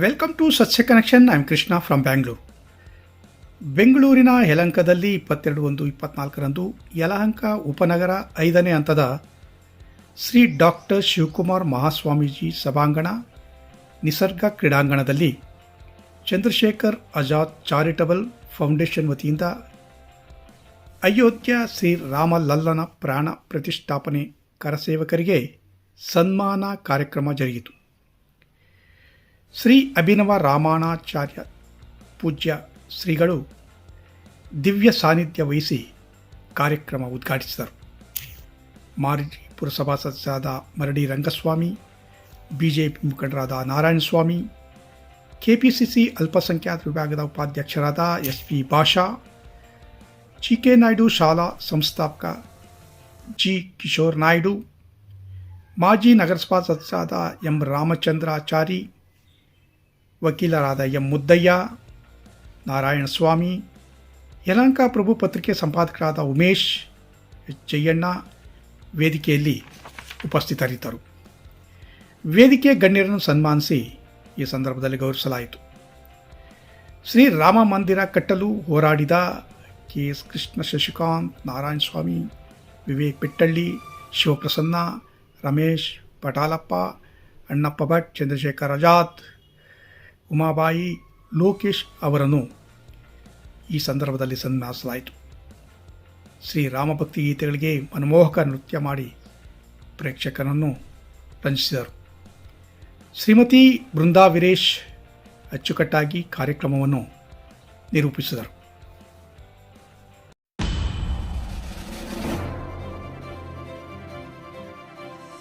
Welcome to ಸತ್ಯ connection. I am Krishna from Bangalore. ಬೆಂಗಳೂರಿನ ಯಲಹಂಕದಲ್ಲಿ 22/1/24ರಂದು ಯಲಹಂಕ ಉಪನಗರ 5ನೇ ಹಂತದ ಶ್ರೀ ಡಾಕ್ಟರ್ ಶಿವಕುಮಾರ್ ಮಹಾಸ್ವಾಮೀಜಿ ಸಭಾಂಗಣ ನಿಸರ್ಗ ಕ್ರೀಡಾಂಗಣದಲ್ಲಿ ಚಂದ್ರಶೇಖರ್ ಆಜಾದ್ ಚಾರಿಟಬಲ್ ಫೌಂಡೇಶನ್ ವತಿಯಿಂದ ಅಯೋಧ್ಯ ಶ್ರೀ ರಾಮಲಲ್ಲನ ಪ್ರಾಣ ಪ್ರತಿಷ್ಠಾಪನೆ ಕರಸೇವಕರಿಗೆ ಸನ್ಮಾನ ಕಾರ್ಯಕ್ರಮ ಜರುಗಿತು. ಶ್ರೀ ಅಭಿನವ ರಾಮಾಣಾಚಾರ್ಯ ಪೂಜ್ಯ ಶ್ರೀಗಳು ದಿವ್ಯ ಸಾನ್ನಿಧ್ಯ ವಹಿಸಿ ಕಾರ್ಯಕ್ರಮ ಉದ್ಘಾಟಿಸಿದರು. ಮಾಜಿ ಪುರಸಭಾ ಸದಸ್ಯರಾದ ಮರಡಿ ರಂಗಸ್ವಾಮಿ, ಬಿಜೆಪಿ ಮುಖಂಡರಾದ ನಾರಾಯಣಸ್ವಾಮಿ, ಕೆಪಿಸಿಸಿ ಅಲ್ಪಸಂಖ್ಯಾತ ವಿಭಾಗದ ಉಪಾಧ್ಯಕ್ಷರಾದ ಎಸ್.ಪಿ. ಭಾಷಾ, ಜಿ.ಕೆ. ನಾಯ್ಡು ಶಾಲಾ ಸಂಸ್ಥಾಪಕ ಜಿ. ಕಿಶೋರ್ ನಾಯ್ಡು, ಮಾಜಿ ನಗರಸಭಾ ಸದಸ್ಯರಾದ ಎಂ. ರಾಮಚಂದ್ರಾಚಾರಿ, ವಕೀಲರಾದ ಎಂ. ಮುದ್ದಯ್ಯ, ನಾರಾಯಣಸ್ವಾಮಿ, ಯಲಹಂಕ ಪ್ರಭು ಪತ್ರಿಕೆ ಸಂಪಾದಕರಾದ ಉಮೇಶ್, ಎಚ್. ಜಯಣ್ಣ ವೇದಿಕೆಯಲ್ಲಿ ಉಪಸ್ಥಿತರಿದ್ದರು. ವೇದಿಕೆ ಗಣ್ಯರನ್ನು ಸನ್ಮಾನಿಸಿ ಈ ಸಂದರ್ಭದಲ್ಲಿ ಗೌರವಿಸಲಾಯಿತು. ಶ್ರೀ ರಾಮ ಮಂದಿರ ಕಟ್ಟಲು ಹೋರಾಡಿದ ಕೆ.ಎಸ್. ಕೃಷ್ಣ, ಶಶಿಕಾಂತ್, ನಾರಾಯಣಸ್ವಾಮಿ, ವಿವೇಕ್ ಪಿಟ್ಟಳ್ಳಿ, ಶಿವಪ್ರಸನ್ನ, ರಮೇಶ್ ಪಟಾಲಪ್ಪ, ಅಣ್ಣಪ್ಪ ಭಟ್, ಚಂದ್ರಶೇಖರ್ ಆಜಾದ್, ಉಮಾಬಾಯಿ, ಲೋಕೇಶ್ ಅವರನ್ನು ಈ ಸಂದರ್ಭದಲ್ಲಿ ಸನ್ಮಾನಿಸಲಾಯಿತು. ಶ್ರೀ ರಾಮಭಕ್ತಿ ಗೀತೆಗಳಿಗೆ ಮನಮೋಹಕ ನೃತ್ಯ ಮಾಡಿ ಪ್ರೇಕ್ಷಕರನ್ನು ರಂಜಿಸಿದರು. ಶ್ರೀಮತಿ ಬೃಂದಾ ವೀರೇಶ್ ಅಚ್ಚುಕಟ್ಟಾಗಿ ಕಾರ್ಯಕ್ರಮವನ್ನು ನಿರೂಪಿಸಿದರು.